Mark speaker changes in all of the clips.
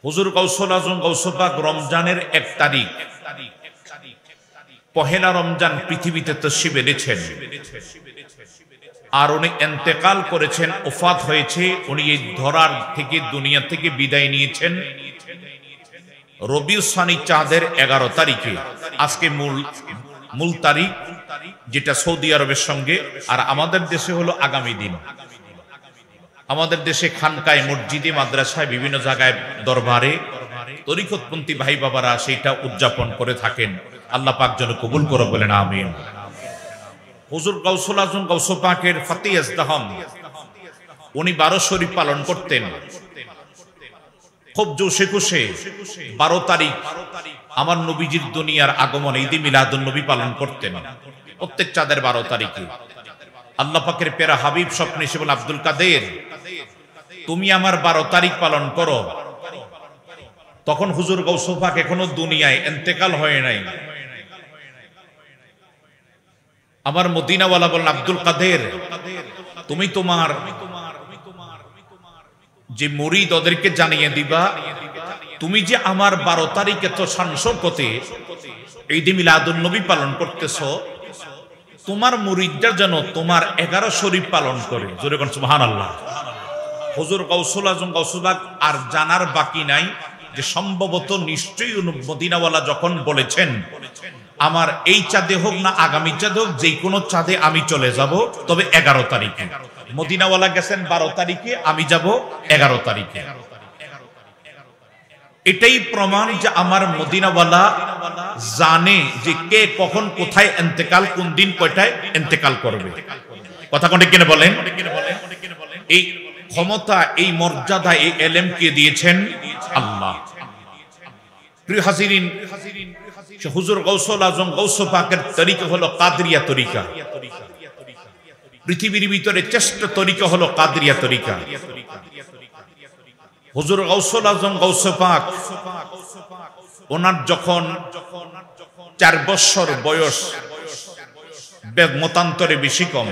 Speaker 1: হুজুর গাউসুল আজম গাউসুল পাক রমজানের 1 তারিখ পহেলা রমজান পৃথিবীতে তশরিফ এনেছেন, আর উনি ইন্তেকাল করেছেন, ওফাত হয়েছে। উনি এই ধরার থেকে দুনিয়া থেকে বিদায় নিয়েছেন রবিউল সানি চাঁদের 11 তারিখে। আজকে মূল তারিখ, যেটা সৌদি আরবের সঙ্গে, আর আমাদের দেশে হলো আগামী দিন। আমাদের দেশে খানকায়, মসজিদে, মাদ্রাসায়, বিভিন্ন জায়গায়, দরবারে তরিকতপন্থী ভাই বাবারা সেটা উদযাপন করে থাকেন। আল্লাহ পাক যেন কবুল করে, বলেন আমিন। হুজুর গাউসুল আজম গাউসুল পাকের ফাতে ইজতেহাম উনি 12 শরীফ পালন করতেন। খুব জোশে খুশে 12 তারিখ আমার নবীজির দুনিয়ার আগমন, ঈদে মিলাদুন নবী পালন করতেন প্রত্যেক চাঁদের 12 তারিখে। আল্লাহ পাকের প্যারা হাবিব স্বপ্নে এসে বলেন, আব্দুল কাদের, তুমি আমার 12 তারিখ পালন করো। তখন হুজুর গাউসুল পাক এখনো দুনিয়ায় ইন্তেকাল হয় নাই। আমার মদিনাওয়ালা বলেন, আব্দুল কাদের, তুমি তোমার যে মুরিদ ওদেরকে জানিয়ে দিবা, তুমি যে আমার 12 তারিখে তো শানশকতে ঈদে মিলাদুন নবী পালন করতেছ, তোমার মুরিদরা যেন তোমার 11 শরীফ পালন করে। জোরে বলেন সুবহানাল্লাহ। হুজুর গাউসুল আজম গাউসুল পাক আর জানার বাকি নাই যে সম্ভবত নিশ্চয়ই মদিনাওয়ালা যখন বলেছেন, আমার এই চাঁদে হোক না আগামী চাঁদে হোক, যে কোনো চাঁদে আমি চলে যাব, তবে 11 তারিখে। মদিনাওয়ালা গেছেন 12 তারিখে, আমি যাব 11 তারিখে। এটাই প্রমাণ যে আমার মদিনাওয়ালা জানে যে কে কখন কোথায় ইন্তেকাল, কোন দিন কয়টায় ইন্তেকাল করবে। কথা কোনটা কিনে বলেন? এই ক্ষমতা, এই মর্যাদা, এই এলেম কে দিয়েছেন? আল্লাহ। প্রিয় হাজিরিন, হুজুর গাউসুল আজম গাউসুল পাকের তরিকা হলো কাদরিয়া তরিকা। পৃথিবীর ভিতরে শ্রেষ্ঠ তরিকা হলো কাদরিয়া তরিকা। হুজুর গাউসুল আজম গাউসুল পাক ওনার যখন 4 বছর বয়স, মতান্তরে বেশি কম,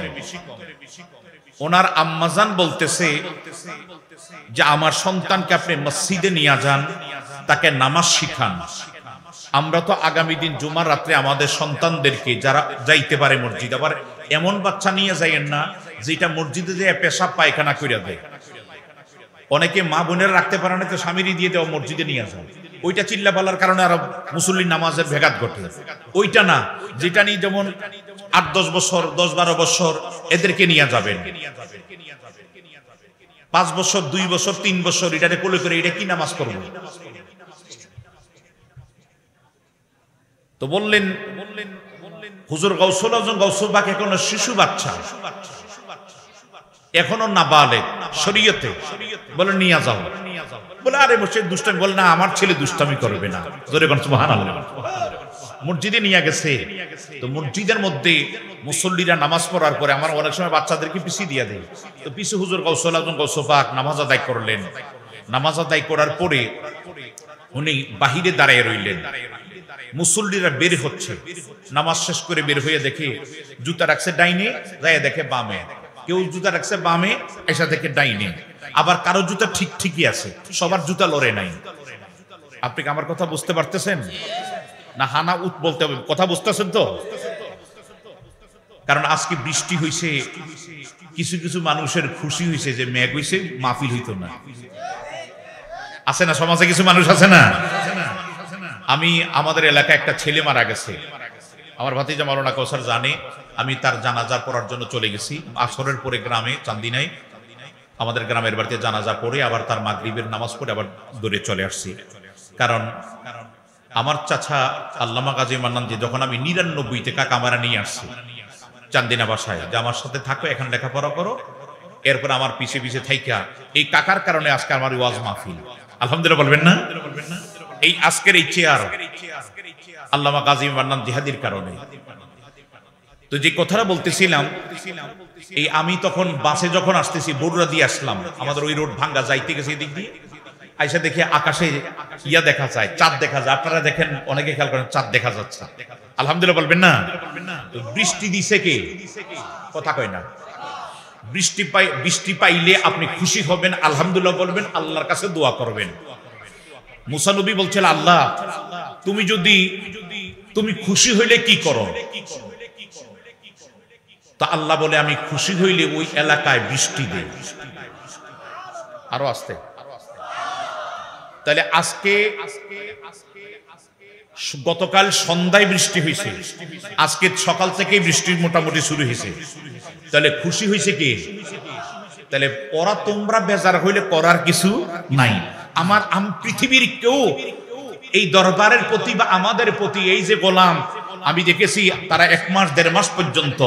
Speaker 1: ওনার আম্মাজান বলতেছে যে আমার সন্তানকে আপনি মসজিদে নিয়ে যান, তাকে নামাজ শিখান। আমরা তো আগামী দিন জুমার রাত্রে আমাদের সন্তানদেরকে, যারা যাইতে পারে মসজিদ, আবার এমন বাচ্চা নিয়ে যাইয়েন না যেটা মসজিদে যেয়ে পেশাব পায়খানা করে দেয়। অনেকে মা বোনের রাখতে পারে না, তো স্বামীরই দিয়ে দেওয়া মসজিদে নিয়ে যায়। ওইটা চিল্লা পালার কারণে আরো মুসল্লির নামাজের ভেগাত ঘটে। ওইটা না, যেটা নিয়ে যেমন 8-10 বছর, 10-12 বছর এদেরকে নিয়ে যাবেন। 5 বছর, 2 বছর, 3 বছর এটাকে কোলে করে এটা কি নামাজ করবো? তো বললেন হুজুর গাউসুল আজম গাউসুল পাক এখনো শিশু বাচ্চা, এখনো নাবালেগ শরীয়তে, বলে নিয়ে যাও। বলে আরে বসে দুষ্টামি, বলে না আমার ছেলে দুষ্টামি করবে না। জোরে বলেন সুবহানাল্লাহ। মসজিদে নিয়ে গেছে। তো মসজিদের মধ্যে মুসল্লিরা নামাজ পড়ার পরে আমার অনেক সময় বাচ্চাদেরকে পিছিয়ে দিয়ে দেয়। তো পিছু হুজুর গাউসুল আজম গাউসুল পাক নামাজ আদায় করলেন। নামাজ আদায় করার পরে উনি বাহিরে দাঁড়িয়ে রইলেন। মুসল্লিরা বের হচ্ছে, নামাজ শেষ করে বের হয়ে দেখে জুতা রাখছে ডাইনে, যায় দেখে বামে। কেউ জুতা রাখছে বামে, এসে দেখে ডাইনে। আবার কারো জুতা ঠিকই আছে, সবার জুতা লড়ে নাই। আপনি কি আমার কথা বুঝতে পারতেছেন না? হানা উত বলতে হবে, কথা বুঝতেছেন তো? কারণ আজকে বৃষ্টি হইছে, কিছু কিছু মানুষের খুশি হইছে যে মেঘ হইছে, মাহফিল হইতো না। আছে না সমাজে কিছু মানুষ আছে না? আমি আমাদের এলাকায় একটা ছেলে মারা গেছে, আমার ভাতিজা মাওলানা কাউসার জানে। আমি তার জানাজা পড়ার জন্য চলে গেছি। আসরের পরে গ্রামে চান্দিনায় আমাদের গ্রামের বাড়িতে জানাজা পড়ে আবার তার মাগরিবের নামাজ পড়ে আবার দূরে চলে আসছি। কারণ আমার চাচা আল্লামা গাজী মান্নান জি যখন আমি 99-তে কাকামারা নিয়ে আসছি চান্দিনা বাসায়, যে আমার সাথে থাকো, এখানে লেখাপড়া করো। এরপর আমার পিছে পিছে থাইকা এই কাকার কারণে আজকে আমার ওয়াজ মাহফিল। আলহামদুলিল্লাহ বলবেন না? এই আজকের এই চেয়ার আল্লামা গাজী মান্নান জিহাদির কারণে। তো যে কথাটা বলতেছিলাম, এই আমি তখন বাসে যখন আসতেছি, বড়ুয়া দিয়ে আসলাম, আমাদের ওই রোড ভাঙ্গা, যাইতে গেছে এদিক দিয়ে, আইসা দেখে আকাশে ইয়া দেখা যায়, চাঁদ দেখা যায়। আপনারা দেখেন, অনেকে খেয়াল করেন, চাঁদ দেখা যাচ্ছে। আলহামদুলিল্লাহ বলবেন না? বৃষ্টি দিছে কে? কথা কয় না। বৃষ্টি পাইলে আপনি খুশি হবেন, আলহামদুলিল্লাহ বলবেন, আল্লাহর কাছে দোয়া করবেন। মুসা নবী বলছিল, আল্লাহ তুমি খুশি হইলে কি করো? তা আল্লাহ বলে, আমি খুশি হইলে ওই এলাকায় বৃষ্টি দেই। আরো আসতে। তাহলে আজকে গতকাল সন্ধ্যায় বৃষ্টি হয়েছে, আজকে সকাল থেকেই বৃষ্টির মোটামুটি শুরু হয়েছে। তাহলে খুশি হয়েছে কি? তাহলে ওরা তোমরা বেজার হইলে করার কিছু নাই। পৃথিবীর কেউ এই দরবারের প্রতি বা আমাদের প্রতি, এই যে গোলাম, আমি দেখেছি তারা 1 মাস 1.5 মাস পর্যন্ত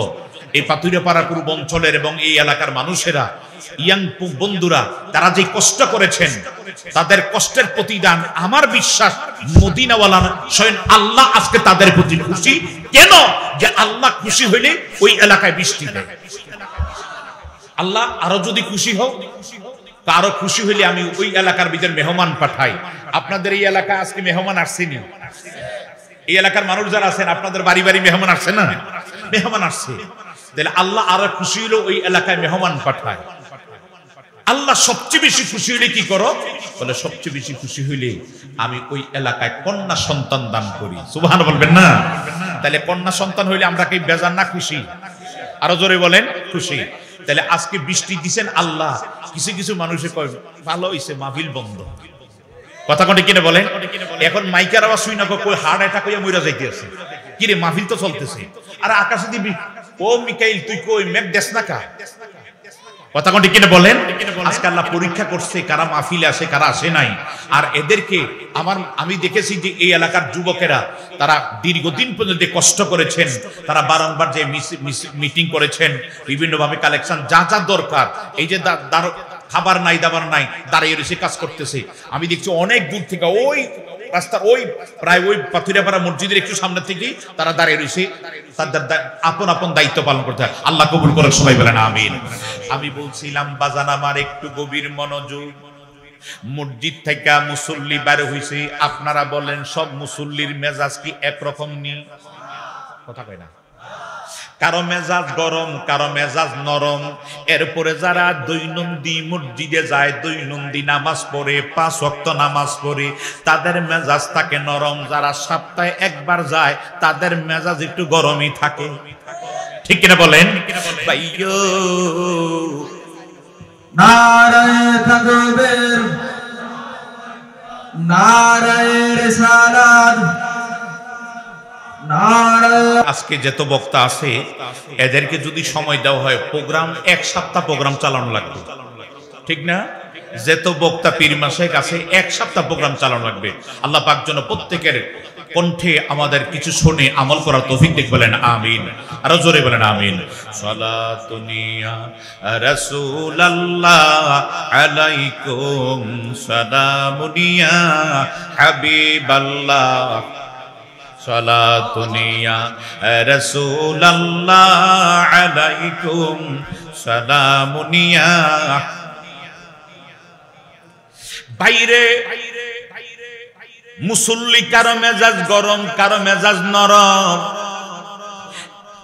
Speaker 1: এই পাতুরিয়াপাড়া পূর্ব অঞ্চলের এবং এই এলাকার মানুষেরা, ইয়াং বন্ধুরা, তারা যে কষ্ট করেছেন, তাদের কষ্টের প্রতিদান আমার বিশ্বাস মদিনাওয়ালা স্বয়ং আল্লাহ আজকে তাদের প্রতি খুশি। কেন? যে আল্লাহ খুশি হইলে ওই এলাকায় বৃষ্টি দেয়। আল্লাহ আরো যদি খুশি হোক, আরো খুশি হইলে আমি ওই এলাকার ভিতর মেহমান পাঠাই। আপনাদের এই এলাকা আজকে মেহমান আসছেনি? এই এলাকার মানুষ যারা আছেন, আপনাদের বাড়ি বাড়ি মেহমান আসছে না? মেহমান আসছে। তাহলে আল্লাহ আরো খুশি হইলে ওই এলাকায় মেহমান পাঠায়। আল্লাহ সবচেয়ে বেশি খুশি হইলে কি করো? বলে, সবচেয়ে বেশি খুশি হইলে আমি ওই এলাকায় কন্যা সন্তান দান করি। সুবহান বলবেন না? তাহলে কন্যা সন্তান হইলে আমরা কি বেজার না খুশি? আরো জোরে বলেন, খুশি। তাহলে আজকে বৃষ্টি দিছেন আল্লাহ। কিছু কিছু মানুষে কয়, ভালো হইছে, মাহফিল বন্ধ। কথা কোন কিনে বলেন? এখন মাইকার আওয়াজ শুই না, কই হার্ট অ্যাটাক হইয়া মইরা যাইতে আছে। কি রে, মাহফিল তো চলতেছে। আর আকাশে দিবি, ও মিকাইল তুই কই মেঘ দেশ না কা? কথা কোন কিনে বলেন? আজকে আল্লাহ পরীক্ষা করছে কারা মাহফিলে আসে, কারা আসে নাই। আর এদেরকে আমি দেখেছি যে এই এলাকার যুবকেরা, তারা দীর্ঘদিন পর্যন্ত কষ্ট করেছেন, তারা বারংবার যে মিটিং করেছেন, বিভিন্নভাবে কালেকশন যা যা দরকার, এই যে খাবার নাই দাবার নাই, দাঁড়িয়ে রয়েছে কাজ করতেছে। আমি দেখছি অনেক দূর থেকে ওই রাস্তার প্রায় ওই পাথুরিয়াপাড়া মসজিদের একটু সামনে থেকেই তারা দাঁড়িয়ে রয়েছে, তাদের আপন আপন দায়িত্ব পালন করতে হয়। আল্লাহ কবুল করে, সবাই বলেন আমিন। আমি বলছিলাম বাজান আমার, একটু গভীর মনোযোগ। মসজিদ থেকে মুসল্লি বের হইছে, আপনারা বলেন সব মুসল্লির মেজাজ কি একরকম নেই? কথা কয় না। কারো মেজাজ গরম, কারো মেজাজ নরম। এরপরে যারা দৈনন্দিন মসজিদে যায়, দৈনন্দিন নামাজ পড়ে, 5 ওয়াক্ত নামাজ পড়ে, তাদের মেজাজ থাকে নরম। যারা সপ্তাহে একবার যায়, তাদের মেজাজ একটু গরমই থাকে। ঠিক কিনা বলেন? ভাইয়ো,
Speaker 2: নারায়ে তাকবীর, নারায়ে রিসালাত।
Speaker 1: আজকে যত বক্তা আছে, এদেরকে যদি সময় দেওয়া হয়, প্রোগ্রাম 1 সপ্তাহ প্রোগ্রাম চালানো লাগবে। ঠিক না? যত বক্তা পীর মাশায়েখ আছে, 1 সপ্তাহ প্রোগ্রাম চালানো লাগবে। আল্লাহ পাক যেন প্রত্যেকের কণ্ঠে আমাদের কিছু শুনে আমল করার তৌফিক দিক, বলেন আমিন। আরো জোরে বলেন আমিন। সালাতুনিয়া রাসূলুল্লাহ আলাইকুম, সালামুনিয়া হাবিবাল্লাহ, সালাতুনিয়া রাসূলুল্লাহ আলাইকুম, সালামুনিয়া। বাইরে মুসল্লি কারো মেজাজ গরম, কারো মেজাজ নরম।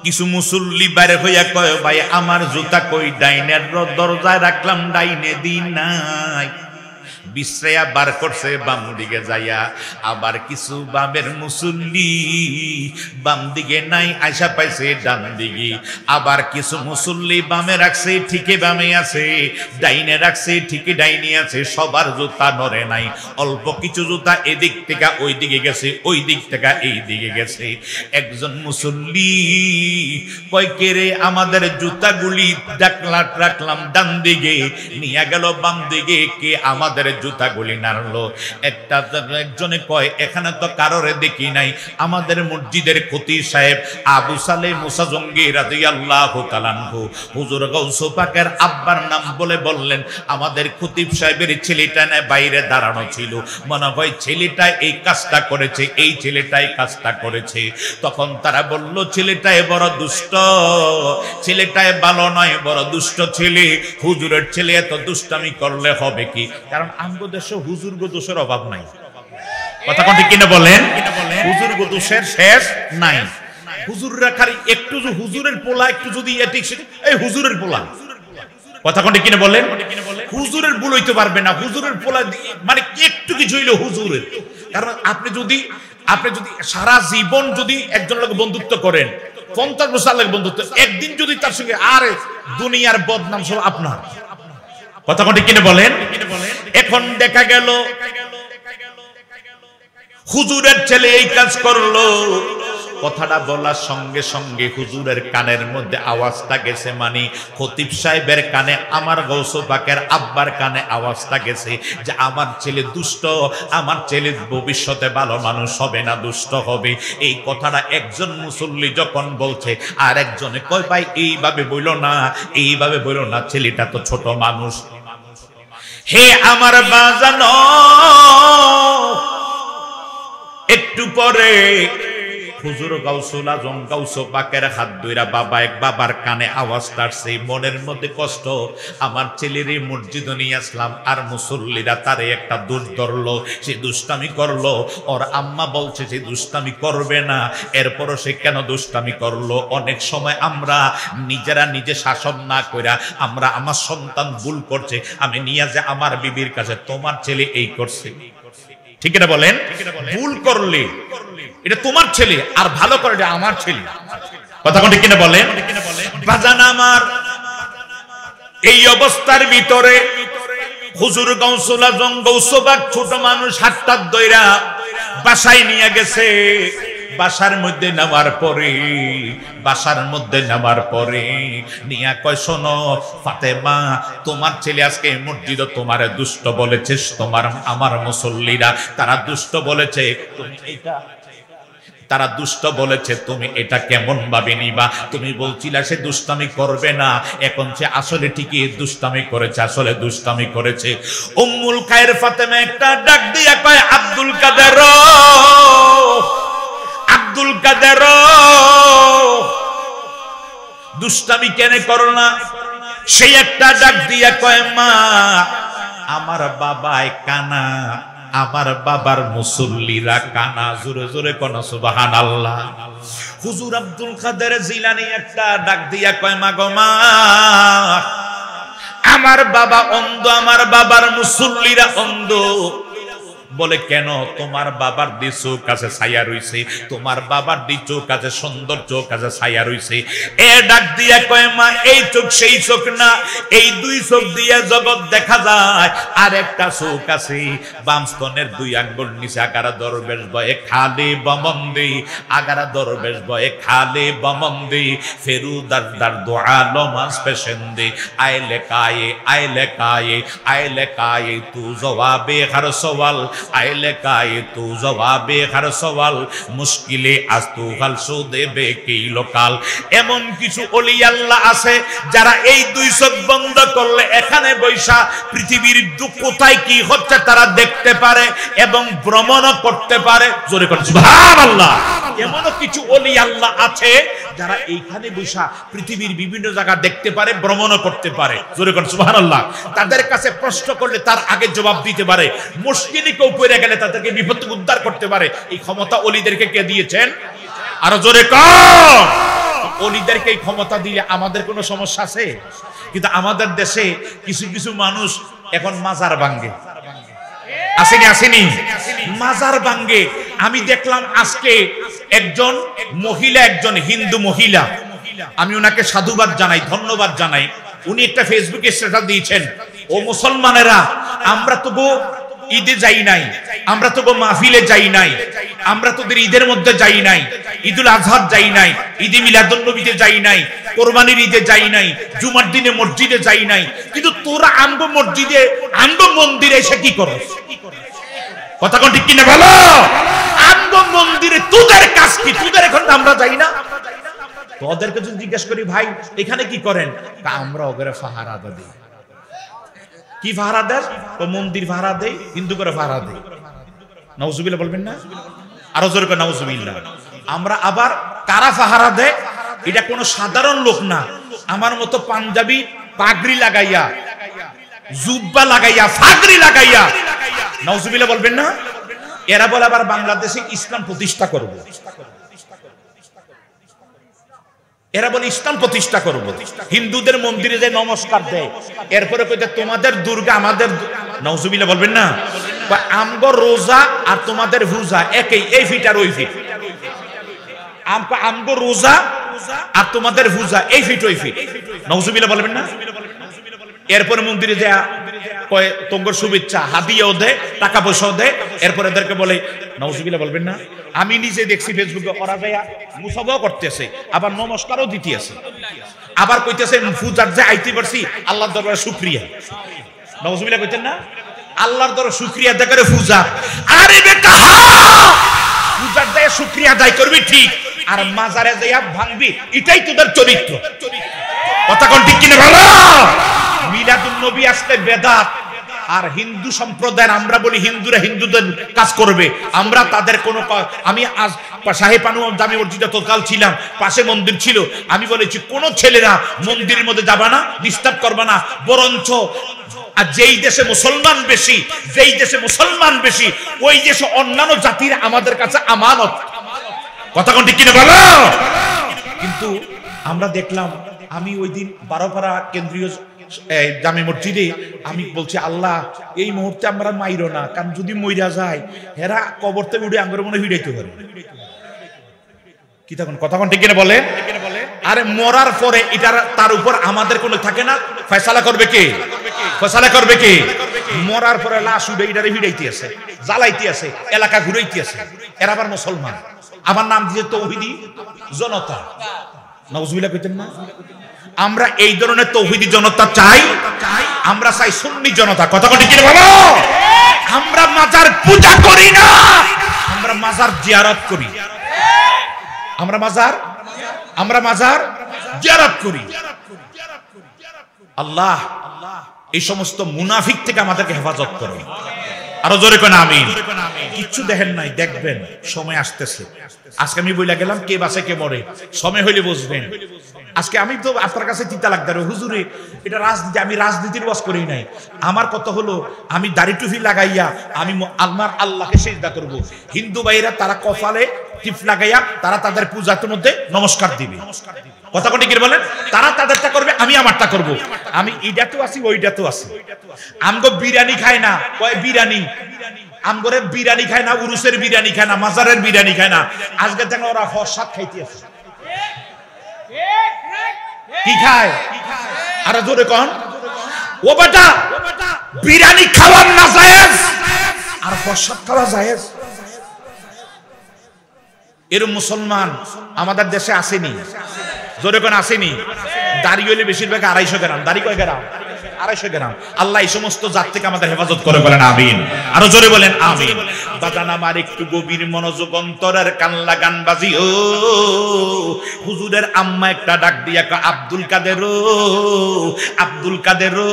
Speaker 1: কিছু মুসল্লি বাইরে হইয়া কয়, ভাই আমার জুতা কই? ডাইনের দরজায় রাখলাম, ডাইনে দিন নাই। বিশ্রায়া বার করছে বাম দিকে যাইয়া। আবার কিছু বামের মুসল্লি বাম দিকে নাই, আয়সা পাইছে ডান দিকে। আবার কিছু মুসল্লি বামে রাখছে, ঠিকই বামে আছে, ডাইনে রাখছে, ঠিকই ডাইনে আছে। সবার জুতা নড়ে নাই, অল্প কিছু জুতা এদিক থেকে ওই দিকে গেছে, ওই দিক থেকে এই দিকে গেছে। একজন মুসল্লি কয়, কে রে, আমাদের জুতাগুলি রাখলাম ডান দিকে, নিয়ে গেল বাম দিকে, কে আমাদের জুতাগুলি নাড়লো? একজনে কয়, এখানে তো কারোরে দেখি নাই। আমাদের মসজিদের খতিব সাহেব আবু সালেহ মুসা জঙ্গি রাদিয়াল্লাহু তাআলা আনহু, হুজুর গাউস পাকের আব্বার নাম বলে বললেন, আমাদের খতিব সাহেবের ছেলেটা না বাইরে দাঁড়ানো ছিল, মনে হয় ছেলেটা এই কাজটা করেছে, এই ছেলেটাই কাজটা করেছে। তখন তারা বলল, ছেলেটাই বড় দুষ্ট, ছেলেটাই ভালো নয়, বড় দুষ্ট ছেলে। হুজুরের ছেলে এত দুষ্টামি করলে হবে কি? কারণ আমগো দেশে হুজুর গো দোষের অভাব নাই। কথা কোন ঠিক কিনা বলেন? হুজুর গো দোষের শেষ নাই। হুজুর রাখার একটু হুজুরের পোলা একটু যদি এই হুজুরের পোলা, কথা কোন ঠিক কিনা বলেন? হুজুরের ভুল হইতে পারবে না, হুজুরের পোলা মানে একটু কিছু হইলো হুজুরের। কারণ আপনি যদি সারা জীবন যদি একজন লোক বন্ধুত্ব করেন, 50 বছর লাগে বন্ধুত্ব, একদিন যদি তার সঙ্গে আরে দুনিয়ার বদনাম সব আপনার। কথা ঠিক কিনা বলেন? এখন দেখা গেল হুজুরের ছেলে এই কাজ করলো, কথাটা বলার সঙ্গে সঙ্গে হুজুরের কানের মধ্যে আওয়াজটা গেছে, মানে খতিব সাহেবের কানে, আমার গৌস পাকের আব্বার কানে আওয়াজটা গেছে যে আমার ছেলে দুষ্ট, আমার ছেলে ভবিষ্যতে ভালো মানুষ হবে না, দুষ্ট হবে। এই কথাটা একজন মুসল্লি যখন বলছে, আর একজনে কয় ভাই এইভাবে বইলো না, এইভাবে বইলো না, ছেলেটা তো ছোট মানুষ। হে আমার বাজানো, একটু পরে হুজুর গাউসুল আজম গাউস পাকের হাত ধইরা বাবার কানে আওয়াজ আসছে, মনের মধ্যে কষ্ট, আমার ছেলের মসজিদ নিয়ে আসলাম আর মুসল্লিরা তারে একটা দোষ ধরলো, সে দুষ্টামি করলো, ওর আম্মা বলছে সে দুষ্টামি করবে না, এরপরও সে কেন দুষ্টামি করলো? অনেক সময় আমরা নিজেরা নিজে শাসন না কইরা আমরা আমার সন্তান ভুল করছে, আমি নিয়ে যে আমার বিবির কাছে তোমার ছেলে এই করছে, ঠিক না বলেন? ভুল করলে এটা তোমার ছেলে, আর ভালো করে এটা আমার ছেলে। কথা ঠিক কিনা বলেন? বাজান আমার, এই অবস্থার ভিতরে হুজুর গাউসুল আজম গাউস পাক ছোট মানুষ হাতটা ধইরা বাসায় নিয়ে গেছে। বাসার মধ্যে নামার পরে নিয়া কয়, শোনো ফাতেমা, তোমার ছেলে আজকে মসজিদে তোমারে দুষ্ট বলেছে, আমার মুসল্লিরা তারা দুষ্ট বলেছে, তুমি এটা তারা দুষ্ট বলেছে, তুমি এটা কেমন ভাবে নিবা? তুমি বলছিলা সে দুষ্টামি করবে না, এখন সে আসলে ঠিকই দুষ্টামি করেছে, আসলে দুষ্টামি করেছে। উম্মুল খায়ের ফাতেমা একটা ডাক দিয়া কয়, আব্দুল কাদের, আব্দুল কাদের, দুষ্টামি কেন করো না? সেই একটা ডাক দিয়া কয়, মা আমার বাবাই কানা, আমার বাবার মুসল্লিরা কানা। জোরে জোরে কোন সুবহানাল্লাহ। হুজুর আব্দুল কাদের জিলানী একটা ডাক দিয়া কয়, মা গো মা, আমার বাবা অন্ধ, আমার বাবার মুসল্লিরা অন্ধ। বলে কেন? তোমার বাবার দি চোখ আছে ছায়া রইছে, তোমার বাবার দি চোখ আছে, সুন্দর চোখ আছে, ছায়া রইছে। এ ডাক দিয়া কয়, মা এই চোখ সেই চোখ না, এই দুই চোখ দিয়া জগৎ দেখা যায়, আর একটা চোখ আছে বাম স্তনের 2 আঙ্গুল নিচে আগারা দরবেশ বয়ে খালে বমন্দি, আগারা দরবেশ বয়ে খালে বমন্দি, ফেরুদার দার দোয়া লমাস পেশেন্দি, আইলে কায়ে আইলে কায়ে আইলে কায়ে তু জবাবে হর সওয়াল, আইলে কায়ে তু জবাবে হর সওয়াল, মুশকিলে আজ তু হাল সুদেবে কি লোকাল। এমন কিছু ওলি আল্লাহ আছে যারা এই 2 চোখ বন্ধ করলে এখানে বৈশা পৃথিবীর কোথায় কি হচ্ছে তারা দেখতে পারে এবং ভ্রমণ করতে পারে। জোরে করে সুবহানাল্লাহ। এমন কিছু ওলি আল্লাহ আছে যারা এইখানে বৈশা পৃথিবীর বিভিন্ন জায়গা দেখতে পারে, ভ্রমণ করতে পারে। জোরে করে সুবহানাল্লাহ। তাদের কাছে প্রশ্ন করলে তার আগে জবাব দিতে পারে, মুশকিলে কেউ পড়ে গেলে তাদেরকে বিপদ থেকে উদ্ধার করতে পারে। এই ক্ষমতা ওলিদেরকে কে দিয়েছেন? আরো জোরে কর। ওলিদেরকে এই ক্ষমতা দিলে আমাদের কোনো সমস্যা আছে? কিন্তু আমাদের দেশে কিছু কিছু মানুষ এখন মাজার ভাঙ্গে, আসেনি আসেনি মাজার ভাঙ্গে। আমি দেখলাম আজকে একজন মহিলা, একজন হিন্দু মহিলা, আমি ওনাকে সাধুবাদ জানাই, ধন্যবাদ জানাই। উনি একটা ফেসবুকে স্ট্যাটাস দিয়েছেন, ও মুসলমানেরা, আমরা তো ঈদে যাই নাই, আমরা তো মাহফিলে যাই নাই, আমরা তোদের ঈদের মধ্যে যাই নাই, ঈদুল আজহার যাই নাই, ঈদে মিলাদুন নবীতে যাই নাই, কোরবানির ঈদে যাই নাই, জুমার দিনে মসজিদে যাই নাই, কিন্তু তোরা আমগো মসজিদে আমগো মন্দিরে এসে কি করস? কথা কোন ঠিক কিনা বলো? আমগো মন্দিরে তোদের কাজ কি? তোদের এখন আমরা যাই না। তোদেরকে যদি জিজ্ঞেস করি, ভাই এখানে কি করেন? আমরা ওগরে ফাহারা দিই। কি ভাড়া দেয়? ও মন্দির ভাড়া দেয়, হিন্দু করে ভাড়া দেয়। নাউজুবিল্লাহ বলবেন না? আরো জোরে করে নাউজুবিল্লাহ। আমরা আবার কারা পাহারা দেয়? এটা কোনো সাধারণ লোক না, আমার মতো পাঞ্জাবি পাগড়ি লাগাইয়া, জুব্বা লাগাইয়া, পাগড়ি লাগাইয়া, নাউজুবিল্লাহ বলবেন না? এরা বলে আবার বাংলাদেশে ইসলাম প্রতিষ্ঠা করব। এরা বলে ইসলাম প্রতিষ্ঠা করব, হিন্দুদের মন্দিরে যে নমস্কার দেয়, এরপরে কইতে তোমাদের দুর্গা আমাদের, নাউজুবিল্লাহ বলবেন না, আমগো রোজা আর তোমাদের পূজা একই, এই ফিট আর ওই ফিট, আমগো রোজা আর তোমাদের পূজা এই ফিট ওই ফিট, নাউজুবিল্লাহ বলবেন না। এরপরে মন্দিরে যা কয় তোমার শুভেচ্ছা, হাদিয়াও দেয়, টাকা পয়সাও দেয়, এরপরে এদেরকে বলে, নাউজুবিল্লাহ বলবেন না। আমি নিজে দেখছি ফেসবুকে ওরা যায় মুসাফাও করতেছে, আবার নমস্কারও দিতেছে, আবার কইতেছে পূজার যে আইতে পারছি আল্লাহর দরবারে শুকরিয়া, নাউজুবিল্লাহ কইতেন না, আল্লাহর দরবারে শুকরিয়া আদায় করে পূজা। আরে বেটা পূজার দায় শুকরিয়া আদায় করবি ঠিক, আর মাজারে যাইয়া ভাঙবি, এটাই তোদের চরিত্র। কথা কোন ঠিক কিনা বলো? মিলাদুন নবী আসলে বেদাত, আর হিন্দু সম্প্রদায়ের আমরা বলি হিন্দুরা হিন্দুদের কাজ করবে, আমরা তাদের কোনো, আমি আজ সাহেব আনু জামে মসজিদে তৎকাল ছিলাম, পাশে মন্দির ছিল, আমি বলেছি কোন ছেলেরা মন্দিরের মধ্যে যাবা না, ডিস্টার্ব করবা না, বরঞ্চ আর যেই দেশে মুসলমান বেশি, যেই দেশে মুসলমান বেশি ওই দেশে অন্যান্য জাতির আমাদের কাছে আমানত। কথা কোন ঠিক কিনা বলো? কিন্তু আমরা দেখলাম, আমি ওই দিন বারোপাড়া কেন্দ্রীয় জামে মসজিদে আমি বলছি, আল্লাহ এই মুহূর্তে আমরা মাইরো না, কারণ যদি মইরা যায় হেরা কবর থেকে উঠে আঙ্গুর মনে হিড়াইতে পারে। কি তখন কথা কোন ঠিক কিনা বলে? আরে মরার পরে এটার তার উপর আমাদের কোনো থাকে না, ফয়সালা করবে কে? ফয়সালা করবে কে? মরার পরে লাশ উঠে এটারে হিড়াইতে আছে, জ্বালাইতে আছে, এলাকা ঘুরাইতে আছে, এরা আবার মুসলমান, আবার নাম দিয়ে তৌহিদি জনতা। নাউজুবিল্লাহ কইতেন না? আমরা এই ধরনের তৌহিদি জনতা চাই, আমরা চাই সুন্নি জনতা। কথা কোন ঠিক কিনা বলো? আমরা মাজার পূজা করি না, আমরা মাজার জিয়ারত করি, আমরা মাজার জিয়ারত করি। আল্লাহ এই সমস্ত মুনাফিক থেকে আমাদেরকে হেফাজত করো। আরো জোরে কোন আমিন। কিচ্ছু দেখেন নাই, দেখবেন সময় আসতেছে। আজকে আমি বইলা গেলাম কে বাঁচে কে মরে, সময় হইলে বুঝবেন। আজকে আমি তো আপনার কাছে চিন্তা লাগবে, হুজুরে এটা রাজনীতি, আমি রাজনীতির ওয়াজ করি নাই। আমার কথা হলো আমি দাড়ি টুপি লাগাইয়া আমি আমার আল্লাহকে সিজদা করব। হিন্দু ভাইরা তারা কপালে টিপ লাগাইয়া তারা তাদের পূজার মধ্যে নমস্কার দিবে। কথা কোন কি বলেন? তারা তাদেরটা করবে, আমি আমারটা করব। আমি এইটাতেও আছি ওইটাতেও আছি। আমগো বিরিয়ানি খায় না, কয় বিরিয়ানি আমগরে বিরিয়ানি খায় না, উরুসের বিরিয়ানি খায় না, মাজারের বিরিয়ানি খায় না। আজকে দেখো ওরা প্রসাদ খাইতে আছে। কি খায়? আরে জোরে কোন? ও বেটা বিরিয়ানি খাওয়া না জায়েজ, আর প্রসাদ খাওয়া জায়েজ। এর মুসলমান আমাদের দেশে আসেনি, জোরে কোন আসেনি। দাড়ি হইলে বেশিরভাগ 250 গ্রাম, দাড়ি কয় গ্রাম? 250 গ্রাম। আল্লাহ এই সমস্ত জাত থেকে আমাদের হেফাজত করে, বলেন আমিন। আরো জোরে বলেন আমিন। বাজান আমার একটু গভীর মনোযোগ, অন্তরের কান লাগান বাজিও। হুজুরের আম্মা একটা ডাক দিয়া কয়, আব্দুল কাদের ও, আব্দুল কাদের ও,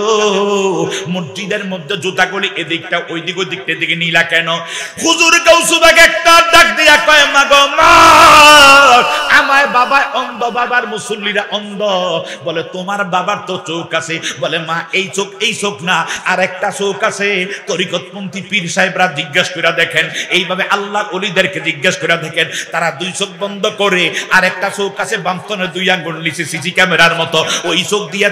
Speaker 1: মসজিদের মধ্যে জুতাগুলি এদিকটা ওইদিক ওইদিকটা দিকে নিলা কেন? হুজুর কাউসুবাগ একটা ডাক দিয়া কয়, মা গো মা, আমার বাবা অন্ধ, বাবার মুসল্লিরা অন্ধ। বলে তোমার বাবার তো চোখ আছে। বলে মা এই চোখ না, আর একটা চোখ আছে। তরিকতপন্থী পীর সাহেবরা জিজ্ঞেস করে দেখেন, এইভাবে আল্লাহর ওলিদেরকে জিজ্ঞেস করে দেখেন, তারা 2 চোখ বন্ধ করে আর একটা চোখ আছে বামতনে 2 আঙ্গুল নিচে সিসি ক্যামেরার মতো, ওই চোখ দিয়ে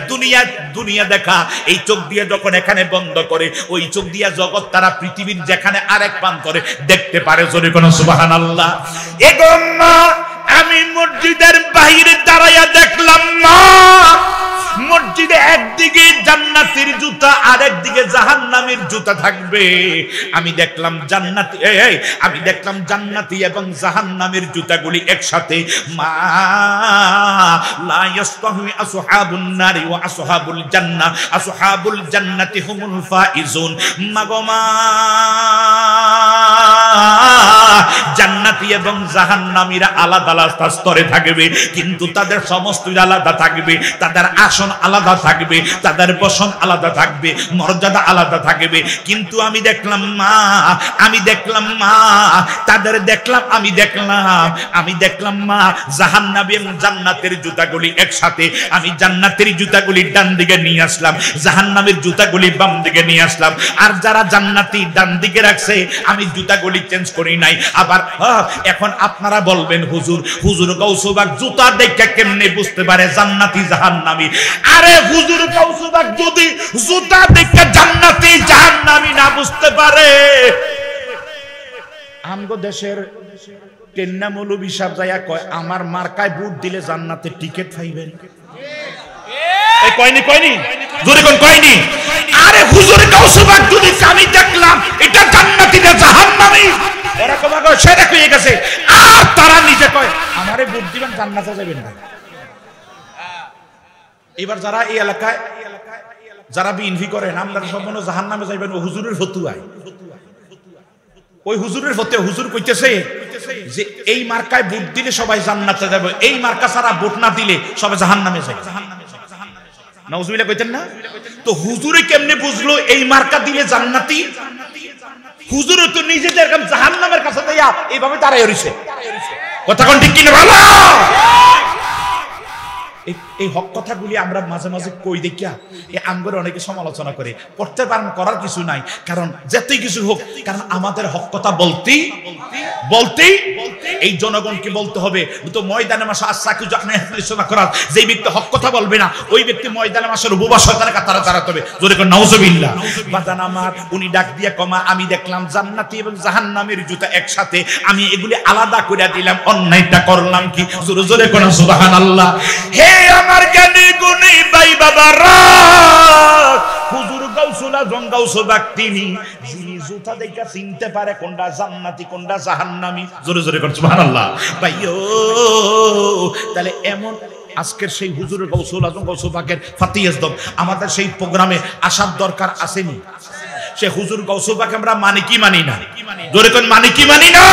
Speaker 1: দুনিয়া দেখা। এই চোখ দিয়ে যখন এখানে বন্ধ করে, ওই চোখ দিয়ে জগৎ তারা পৃথিবীর যেখানে আরেক প্রান্তরে দেখতে পারে। জোরে কোন সুবহানাল্লাহ। এগো মা, আমি মসজিদের বাইরে দাঁড়াইয়া দেখলাম না, মসজিদে একদিকে জান্নাতের জুতা আর একদিকে জাহান্নামের জুতা থাকবে। আমি দেখলাম জান্নাতি এবং জাহান্নামের জুতাগুলি একসাথে। মা লা ইয়াসতাহি আসহাবুন নারি ওয়া আসহাবুল জান্নাহ, আসহাবুল জান্নাতি হুমুল ফাইজুন। মাগমা জান্নাতি এবং জাহান্নামীরা আলাদা আলাদা স্তরে থাকবে, কিন্তু তাদের সমস্ত আলাদা থাকবে, তাদের আসন আলাদা থাকবে, তাদের বসন আলাদা থাকবে, মর্যাদা আলাদা থাকবে। কিন্তু আমি দেখলাম মা, তাদের দেখলাম, আমি দেখলাম মা, জাহান্নামী এবং জান্নাতের জুতাগুলি একসাথে। আমি জান্নাতের জুতাগুলি ডান দিকে নিয়ে আসলাম, জাহান্নামের জুতাগুলি বাম দিকে নিয়ে আসলাম। আর যারা জান্নাতি ডান দিকে রাখছে, আমি জুতাগুলি চেঞ্জ করি নাই। আবার এখন আপনারা বলবেন হুজুর গাউসুবাগ জুতা দেখে কেমনে বুঝতে পারে জান্নাতি জাহান্নামী? আরে হুজুর গাউসুবাগ যদি জুতা দেখে জান্নাতি জাহান্নামী না বুঝতে পারে, আমগো দেশের টেন্না মৌলবী সাহেব যাইয়া কয় আমার মার্কায় ভোট দিলে জান্নাতের টিকিট পাইবেন। এই কয়নি জোরে কোন কয়নি? আরে হুজুর গাউসুবাগ যদি আমি দেখলাম এটা জান্নাতি না জাহান্নামী, এরকম আগে সেটা কইয়ে গেছে, আর তারা নিজে কয় আমারে ভোট দিবেন জান্নাতে যাবেন না। এবার যারা এই এলাকায় যারা বিএনপি করেন আমরা সম্পূর্ণ জাহান্নামে যাইবেন ও হুজুরের ফতুয়ায়, ওই হুজুরের ফতুয়া হুজুর কইতেছে যে এই মার্কায় ভোট দিলে সবাই জান্নাতে যাবে, এই মার্কা ছাড়া ভোট না দিলে সবাই জাহান্নামে যাবে। নাউজুবিল্লাহ কইতেন না? তো হুজুরে কেমনে বুঝলো এই মার্কা দিলে জান্নাতি? হুজুর তো নিজেদের এরকম জাহান্নামের কাছে যাইয়া এইভাবে দাঁড়ায় রইছে। কথা কোন ঠিক কিনা ভালো? এই হক কথাগুলি আমরা মাঝে মাঝে কই দেখিয়া এই আমগরে অনেকে সমালোচনা করে, করতে পারেন, করার কিছু নাই, কারণ যেতেই কিছু হোক, কারণ আমাদের হক কথা বলতেই এই জনগণকে বলতে হবে। তো ময়দানে মাসে আশাকে আলোচনা করার যেই ব্যক্তি হক কথা বলবে না ওই ব্যক্তি ময়দানে মাসের উপবাস শয়তানের কাতারে দাঁড়াতে হবে। জোরে করে নাউজুবিল্লাহ। বাদান আমার উনি ডাক দিয়ে কমা আমি দেখলাম জান্নাতি এবং জাহান্নামের জুতা একসাথে, আমি এগুলি আলাদা করে দিলাম, অন্যায়টা করলাম কি? জোরে জোরে করে সুবহানাল্লাহ। হে আমার জ্ঞানী গুণী ভাই বাবারা, হুজুর গাউসুল আজম গাউসুবাগ তিনি যিনি জুতা দেখে চিনতে পারে কোনটা জান্নাতি কোনটা জাহান্নামী। জোরে জোরে করে সুবহানাল্লাহ। ভাইও তাহলে এমন আজকের সেই হুজুর গাউসুল আজম গাউসুবাগের ফাতিহাজদম আমাদের সেই প্রোগ্রামে আসার দরকার আসেনি? সে হুজুর গাউসুবাগ আমরা মানি কি মানি না? জোরে কোন মানি কি মানি না?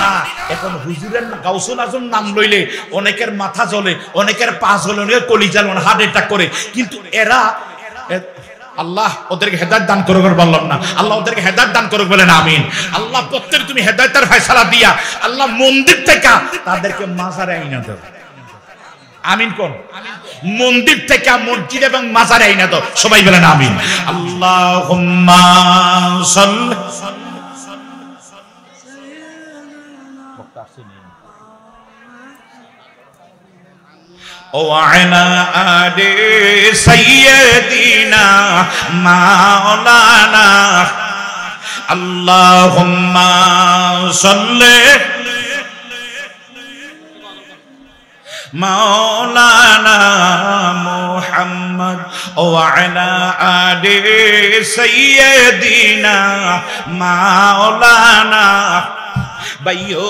Speaker 1: না। এখন হুজুরের গাউসুল আজম নাম লইলে অনেকের মাথা জ্বলে, অনেকের পা জ্বলে, অনেকের কলিজা জ্বলে, হার্ট অ্যাটাক করে, কিন্তু এরা আল্লাহ ওদেরকে হেদায়েত দান করুক। বললাম না আল্লাহ ওদেরকে হেদায়েত দান করুক, বলেন আমিন। আল্লাহ প্রত্যেক তুমি হেদায়েতের ফয়সালা দিয়া আল্লাহ মন্দির থেকে তাদেরকে মাজারে আইনা দাও। আমিন কোন? মন্দির থেকে মসজিদ এবং মাজারে আইনা দাও। সবাই বলেন আমিন। আল্লাহুম্মা সাল্লি وعلى آل سيدنا مولانا اللهم صل مولانا محمد وعلى آل سيدنا مولانا। ভাইও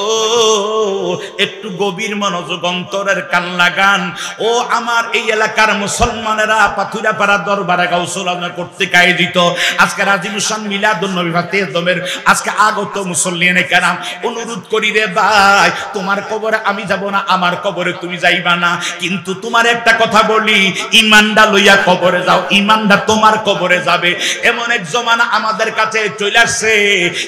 Speaker 1: একটু গভীর মনোযোগ অন্তরের কান লাগান। ও আমার এই এলাকার মুসলমানেরা, পাথুরাপাড়া দরবারে গাউসুল আজম কর্তৃক আয়োজিত আজকে রাজিমুসান মিলাদুন নবী ফাতিহাজদমের আজকে আগত মুসল্লিয়ানে কেরাম, অনুরোধ করি রে ভাই, তোমার কবরে আমি যাব না, আমার কবরে তুমি যাইবা না, কিন্তু তোমার একটা কথা বলি, ইমানটা লইয়া কবরে যাও, ইমানটা তোমার কবরে যাবে। এমন এক জমানা আমাদের কাছে চলে আসছে,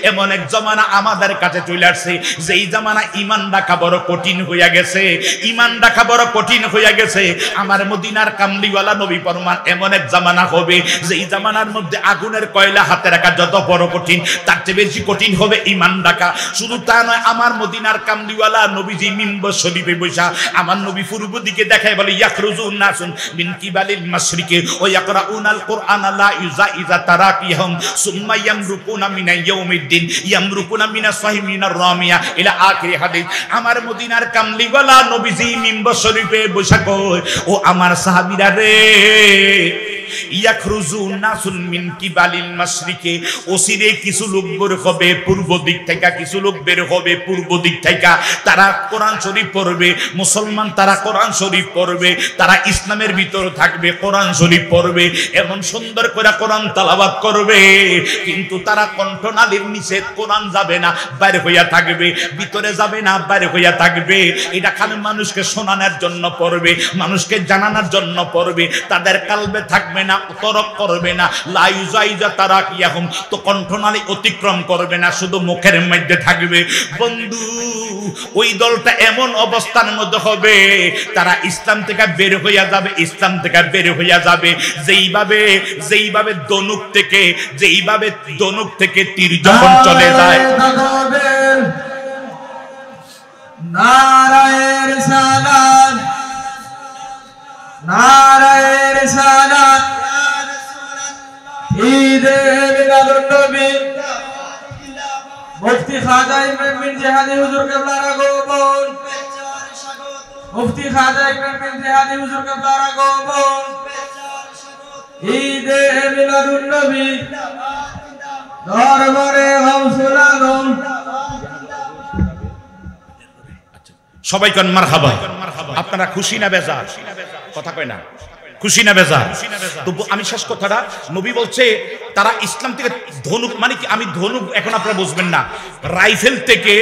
Speaker 1: এমন এক জমানা আমাদের কাছে চলে আসছে যেই জামানা ঈমান রাখা বড় কঠিন হইয়া গেছে, ঈমান রাখা বড় কঠিন হইয়া গেছে। আমার মদিনার কামলিওয়ালা নবী ফরমান এমন এক জামানা হবে যেই জামানার মধ্যে আগুনের কয়লা হাতে রাখা যত বড় কঠিন তার চেয়ে বেশি কঠিন হবে ঈমান রাখা। শুধু তা নয়, আমার মদিনার কামলিওয়ালা নবীজি মিম্বর শরীফে বসা আমার নবী পূর্ব দিকে দেখায় বলে ইয়াখরুজুন নাসুন মিন কিবালিল মাশরিকি ওয়া ইয়াকরাউনাল কুরআনা লা ইউজাইজা তারাকিহুম সুম্মা ইয়ামরুকুনা মিনা ইয়াউমিদ্দিন ইয়ামরুকুনা মিনা সাহিমিনার রামিয়া ইলা আখিরি হাদিস। আমার মদিনার কামলিওয়ালা নবীজি মিম্বর শরীফে বসা কয়, ও আমার সাহাবীরা রে, ইয়াখরুজুন নাসুন মিন কিবালিল মাশরিকি, ওসিরে কিছু লোক বের হবে পূর্ব দিক থেকে, কিছু লোক বের হবে পূর্ব দিক থেকে, তারা কোরআন শরীফ পড়বে, মুসলমান তারা কোরআন শরীফ পড়বে, তারা ইসলামের ভিতর থাকবে, কোরআন শরীফ পড়বে, এমন সুন্দর করে কোরআন তেলাওয়াত করবে, কিন্তু তারা কণ্ঠনালীর নিচে কোরআন যাবে না, বাইরে হইয়া থাকবে, ভিতরে যাবে না, বাইরে হইয়া থাকবে। এটা খালি মানুষকে শোনানোর জন্য পড়বে, মানুষকে জানানোর জন্য পড়বে, তাদের কালবে থাকবে না, তরক করবে না, লা ইউজাইজা তারাকিয়াহুম, তো কণ্ঠনালী অতিক্রম করবে না, শুধু মুখের মধ্যে থাকবে। বন্ধু, ওই দলটা এমন অবস্থার মধ্যে হবে তারা ইসলাম থেকে বের হইয়া যাবে, ইসলাম থেকে বের হইয়া যাবে যেইভাবে ধনুক থেকে তীর যখন চলে যায়,
Speaker 2: খাজা ইমরান বিন জিহাদি হুজুর কেবলার আগমন মুফতি খাজা ইমরান বিন জিহাদি হুজুর কেবলার আগমন ঈদে মিলাদুন নবী দরবারে গাউসুল আজম
Speaker 1: সবাই কোন মারহাবা। আপনারা খুশি না বেজার? কথা কয় না, খুশি না বেজার? তবু আমি শেষ কথাটা, নবী বলছে তারা ইসলাম থেকে ধনুক, মানে কি আমি ধনুক এখন আপনারা বুঝবেন না, রাইফেল থেকে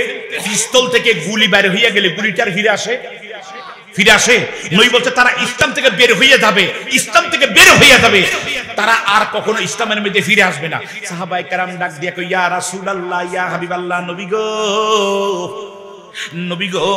Speaker 1: পিস্তল থেকে গুলি বাইরে হইয়া গেলে গুলিটার ফিরে আসে, ফিরে আসে। নবী বলছে তারা ইসলাম থেকে বের হয়ে যাবে, ইসলাম থেকে বের হয়ে যাবে, তারা আর কখনো ইসলামের মধ্যে ফিরে আসবে না। সাহাবায়ে কেরাম ডাক দিয়া কই, ইয়া রাসূলুল্লাহ, ইয়া হাবিবাল্লাহ, নবী গো, নবী গো,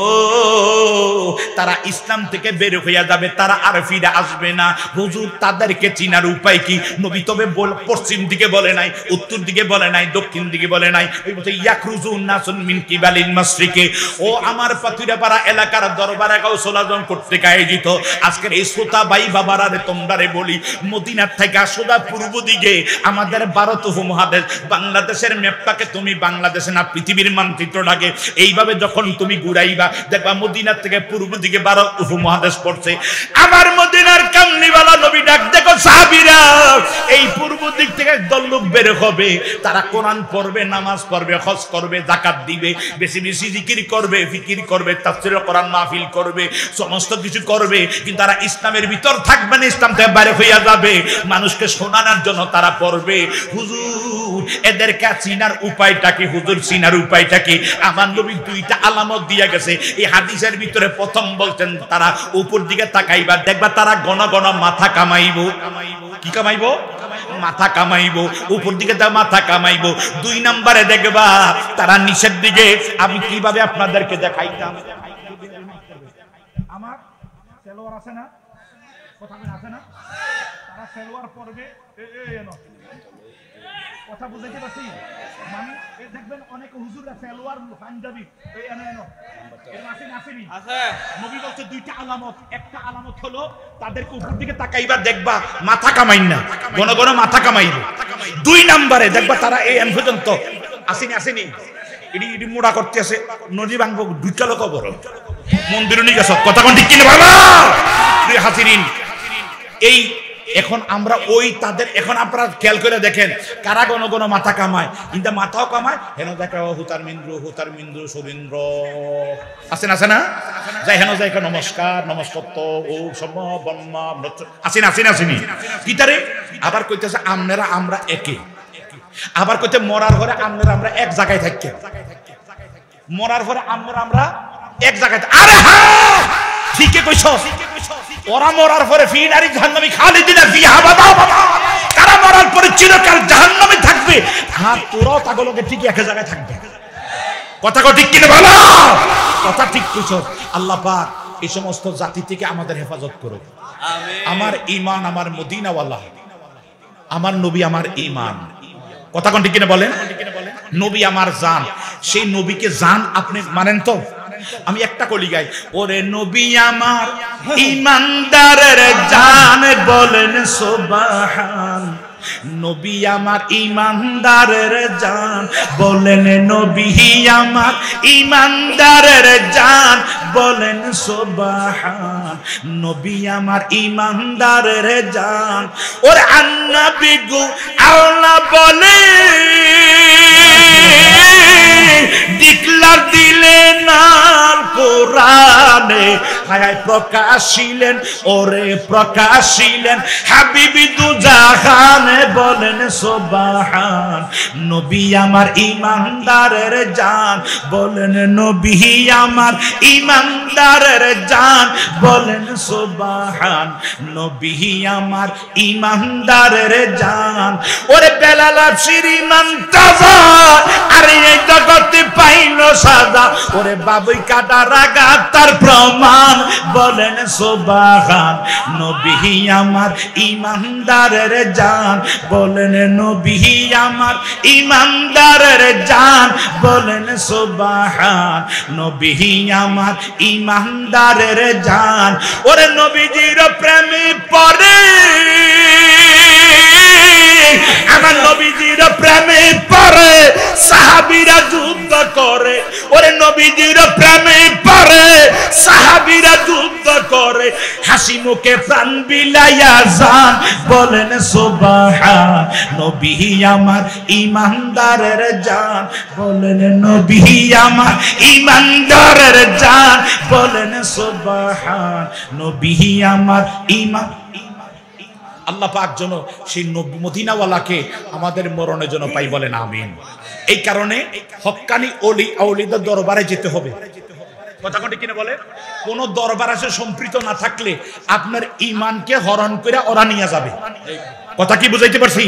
Speaker 1: তারা ইসলাম থেকে বের হইয়া যাবে, তারা আর ফিরে আসবে না। হুজুর তাদেরকে চিনার উপায় কি? নবী তবে পশ্চিম দিকে বলে নাই, উত্তর দিকে বলে নাই, দক্ষিণ দিকে বলে নাই, ওই বলছে ইয়াখরুজুন নাসুন মিন কিবালিন মাশরিকে। ও আমার পাতুরাপাড়া এলাকার দরবারে গাউসুল আজম কর্তৃক আয়োজিত আজকের এই শ্রোতা ভাই বাবারা রে, তোমরারে বলি, মদিনার থেকে সোজা পূর্ব দিকে আমাদের ভারত উপমহাদেশ, বাংলাদেশের ম্যাপটাকে তুমি বাংলাদেশে না পৃথিবীর মানচিত্রটাকে এইভাবে যখন তুমি ঘুরাইবা, দেখবা মদিনার থেকে পূর্ব দিকে ভারত উপমহাদেশ পড়ছে। আমার মদিনার কামলিওয়ালা নবী ডাক, দেখো সাহাবীরা, এই পূর্ব দিক থেকে দল্লুক বের হবে, তারা কোরআন পড়বে, নামাজ পড়বে, হজ করবে, যাকাত দিবে, বেশি বেশি জিকির করবে, ফিকির করবে, তাফসীর কোরআন মাহফিল করবে, সমস্ত কিছু করবে, কিন্তু তারা ইসলামের ভিতর থাকবে না, ইসলাম থেকে বাইরে হইয়া যাবে। মানুষকে শোনানোর জন্য তারা পড়বে। হুজুর এদেরকে চিনার উপায়টা কি? হুজুর চিনার উপায়টা কি? আমার নবী দুইটা আলামত দিয়া গেছে। এই হাদিসের ভিতরে প্রথম বলছেন তারা উপর দিকে তাকাইবা, দেখবা তারা ঘন ঘন মাথা কামাইবো। কি কামাইবো? মাথা কামাইবো, উপর দিকে তারা মাথা কামাইবো। দুই নম্বরে দেখবা তারা নিচের দিকে, আমি কিভাবে আপনাদেরকে দেখাইতাম, আমার সেলোয়ার আছে না, কথা আছে না, তারা সেলোয়ার পরবে, কথা বুঝাইতে পারছি? মানে দেখবেন অনেক হুজুররা সেলোয়ার পাঞ্জাবি নবী বলছে দুইটা আলামত। একটা আলামত হলো তাদেরকে উপর দিকে তাকাইবা, দেখবা মাথা কামাইন না, ঘন ঘন মাথা কামাইবে। দুই নম্বরে দেখবা তারা এই এন পর্যন্ত আসেনি এটি মোড়া করতে আছে, নদী ভাঙবো, দুইটা লোক বড় মন্দির নিয়ে গেছ, কথা কোন ঠিক কিনা বাবা হাসিরিন। এই এখন আমরা ওই তাদের, এখন আপনারা খেয়াল করে দেখেন কারা ঘন ঘন মাথা কামায়, কিন্তু মাথাও কামায়। হেন দেখা হুতার মিন্দ্র সুরেন্দ্র আছেন, আছে না? যাই হেন যাই নমস্কার নমস্কত্ত ও সম ব্রহ্মা আসেনি কিতারে। আবার কইতেছে আমনেরা আমরা একে, আবার কইতে মরার ঘরে আমনেরা আমরা এক জায়গায় থাকি, মরার ঘরে আমরা এক জায়গায়। আরে হ্যাঁ ঠিকই কইছ, ওরা মরার পরে ফি নারী জাহান্নামী খালিদিনা ফিহা বাবা, তারা মরার পরে চিরকাল জাহান্নামে থাকবে। হ্যাঁ তোরাও তাগুলোকে ঠিক এক জায়গায় থাকবে, কথা কো ঠিক কিনা বলো? কথা ঠিক কইছ। আল্লাহ পাক এই সমস্ত জাতি থেকে আমাদের হেফাজত করুক। আমিন। আমার ঈমান আমার মদিনাওয়ালা, আমার নবী আমার ঈমান, কথা কোন ঠিক কিনা বলেন? নবী আমার জান, সেই নবীকে জান আপনি মানেন তো? আমি একটা কলি গাই, ওরে নবী আমার ঈমানদারের জান, বলেন সুবহান। নবী আমার ঈমানদারের জান, বলেন নবী আমার ঈমানদারের জান, বলেন সুবহান। নবী আমার ঈমানদারের জান, ওরে আন্নবী গো আল্লাহ বলে ডিক্লার দিলেন আল কোরআনে, হায় প্রকাশিলেন, ওরে প্রকাশিলেন হাবিবি দু জাহানে, বলেন সুবহান। নবী আমার ঈমানদারের জান, বলেন নবী আমার ঈমানদারের জান, বলেন সুবহান। নবী আমার ঈমানদারের জান, ওরে বেলাল শ্রীমান তাজা, আর এই জগতে পাইল সাজা, ওরে বাবুই কাটা রাগা তার প্রমাণ, বলেন সুবহান। নবী আমার ঈমানদারের জান, বলেন নবী আমার ঈমানদারের জান, বলেন সুবহান। নবী আমার ঈমানদারের জান, ওরে নবীজির প্রেমে পড়ে আমার নবীজির প্রেমে পড়ে সাহাবীরা যুদ্ধ করে, ওরে নবীজির প্রেমে পড়ে সাহাবীরা যুদ্ধ করে, হাসি মুখে প্রাণ বিলাইয়া যান বলেন সুবহান। নবী আমার ঈমানদারের জান বলেন নবী আমার ঈমানদারের জান বলেন সুবহান। নবী আমার ঈমান। আল্লাহ পাক যেন সেই মদিনাওয়ালাকে আমাদের মরণের জন্য পাই, বলেন আমিন। এই কারণে হক্কানি ওলি আউলিদের দরবারে যেতে হবে। কথা কোনটি কিনা বলে, কোন দরবার আছে সম্পৃক্ত না থাকলে আপনার ঈমানকে হরণ করে ওরা নিয়ে যাবে। কথা কি বুঝাইতে পারছি?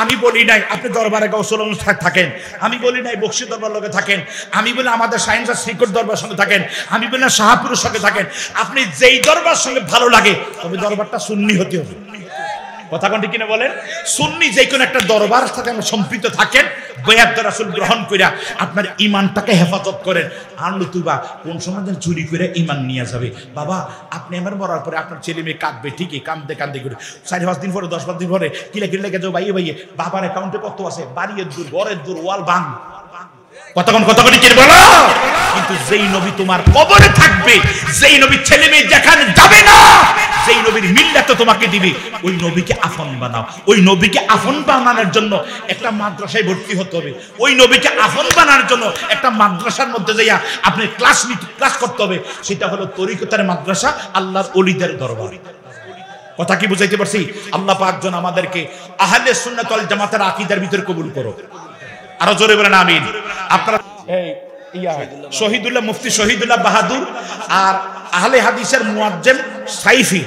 Speaker 1: আমি বলি নাই আপনি দরবারে গৌসল থাকেন, আমি বলি নাই বক্সি দরবার লগে থাকেন, আমি বলি আমাদের সায়েন্স শ্রীকট দরবার সঙ্গে থাকেন, আমি বলি না শাহপুরের সঙ্গে থাকেন। আপনি যেই দরবার সঙ্গে ভালো লাগে তবে দরবারটা সুন্নি হতে হবে। কথা কোনটি কিনা বলেন, সুন্নি যে কোনো একটা দরবার সাথে সম্পৃক্ত থাকেন, বয়াত রাসূল গ্রহণ কইরা আপনার ঈমানটাকে হেফাজত করেন। আর নতুবা কোন সময় যেন চুরি করে ঈমান নিয়ে যাবে। বাবা আপনি আমার মরার পরে আপনার ছেলে মেয়ে কাঁদবে, ঠিকই কান্দে কান্দে করে 4-5 দিন পরে 10-5 দিন পরে কিলা কিলা যাও ভাইয়ে ভাইয়ে বাবার অ্যাকাউন্টে কত আছে, বাড়ির দূর ঘরের দূর ওয়াল ভাঙ। কথা কোনটি কি বলো? কিন্তু যেই নবী তোমার কবরে থাকবে, যেই নবী ছেলে মেয়ে যেখানে যাবে না, যেই নবীর মিল্লাত তোমাকে দিবে, ওই নবীকে আপন বানাও। ওই নবীকে আপন বানানোর জন্য একটা মাদ্রাসায় ভর্তি হতে হবে। ওই নবীকে আপন বানানোর জন্য একটা মাদ্রাসার মধ্যে যাইয়া আপনি ক্লাস করতে হবে। সেটা হলো তরিকতের মাদ্রাসা, আল্লাহর ওলিদের দরবার। কথা কি বুঝাইতে পারছি? আল্লাহ পাক যেন আমাদেরকে আহলে সুন্নাত ওয়াল জামাতের আকীদার ভিতর কবুল করো। আরো জোরে বলেন আমিন। আপনারা শহীদুল্লাহ মুফতি শহীদুল্লাহ বাহাদুর আর আহলে হাদিসের মুয়াজ্জেম সাইফি,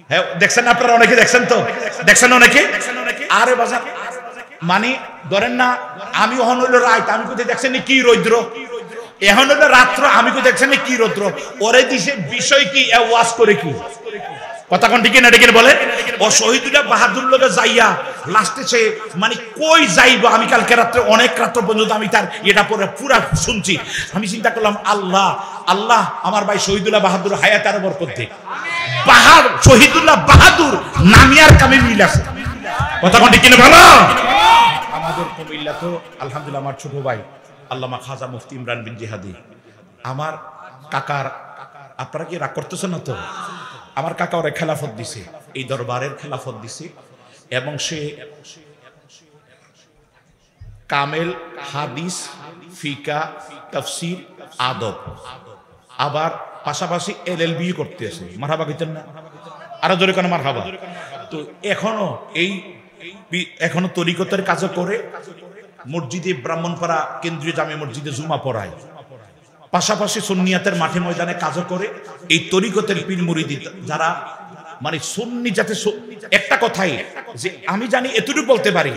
Speaker 1: হ্যাঁ দেখছেন আপনারা, অনেকে দেখছেন তো, দেখছেন অনেকে। আরে বাজার মানে ধরেন না, আমি ওহন হইল রাত, আমি কোথায় দেখছেন কি রৌদ্র, এখন হইল রাত্র, আমি কোথায় দেখছেন কি রৌদ্র, ওরে দিছে বিষয় কি ওয়াজ করে কি। কথা কোন ঠিক না ঠিক বলে। ও শহীদুল্লাহ বাহাদুর লোকে যাইয়া লাস্টে সে মানে কই যাইব, আমি কালকে রাত্রে অনেক রাত্র পর্যন্ত আমি তার এটা পরে পুরা শুনছি। আমি চিন্তা করলাম আল্লাহ আল্লাহ আমার ভাই শহীদুল্লাহ বাহাদুর হায়াত আরো বরকত দিক। শহীদুল্লাহ বাহাদুর নামিয়ার কামে মিল আছে। কথা কোন ঠিক কিনা ভালো। আমাদের কুমিল্লা তো আলহামদুলিল্লাহ আমার ছোট ভাই আল্লামা খাজা মুফতি ইমরান বিন জিহাদি, আমার কাকার, আপনারা কি রাগ করতেছেন না তো, আমার কাকা ওরে খেলাফত দিছে, এই দরবারের খেলাফত দিছে, এবং সে কামেল হাদিস ফিকা তাফসীর আদব আবার পাশাপাশি LLB করতে আছে। মারহাবা কইতেন না? আরো জোরে কেন মারহাবা। তো এখনো তরিকতের কাজ করে, মসজিদে ব্রাহ্মণপাড়া কেন্দ্রীয় জামে মসজিদে জুমা পড়ায়, পাশাপাশি সুন্নিয়াতের মাঠে ময়দানে কাজ করে। এই তরিকতের পীর মুরিদি যারা মানে সুন্নি, যাতে একটা কথাই যে আমি জানি এতটুকু বলতে পারি,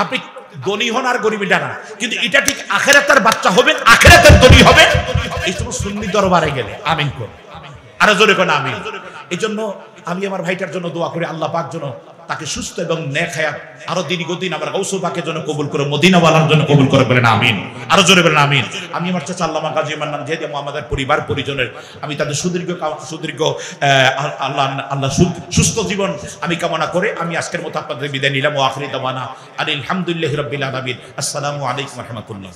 Speaker 1: আপনি ধনী হন আর গরিবী ডানা, কিন্তু এটা ঠিক আখিরাতের বাচ্চা হবেন, আখিরাতের ধনী হবেন এই সময় সুন্নি দরবারে গেলে। আমিন কর, আরো জোরে কোন আমিন। এই জন্য আমি আমার ভাইটার জন্য দোয়া করি, আল্লাহ পাক যেন তাকে সুস্থ এবং নেক হায়াত আরো দীর্ঘদিন আমার গাউসুল পাকের জন্য কবুল করে, মদিনাওয়ালার জন্য কবুল করে, বলেন আমিন। আরো জোরে বলেন আমিন। আমি আমার চাচা আল্লামা গাজী মান্নান যেহেতু আমাদের পরিবার পরিজনের, আমি তাদের সুদীর্ঘ আল্লাহ সুস্থ জীবন আমি কামনা করে আমি আজকের মতো আপনাদের বিদায় নিলাম। ওয়া আখিরি দাওয়ানা আলহামদুলিল্লাহি রাব্বিল আলামিন। আসসালামু আলাইকুম ওয়া রাহমাতুল্লাহ।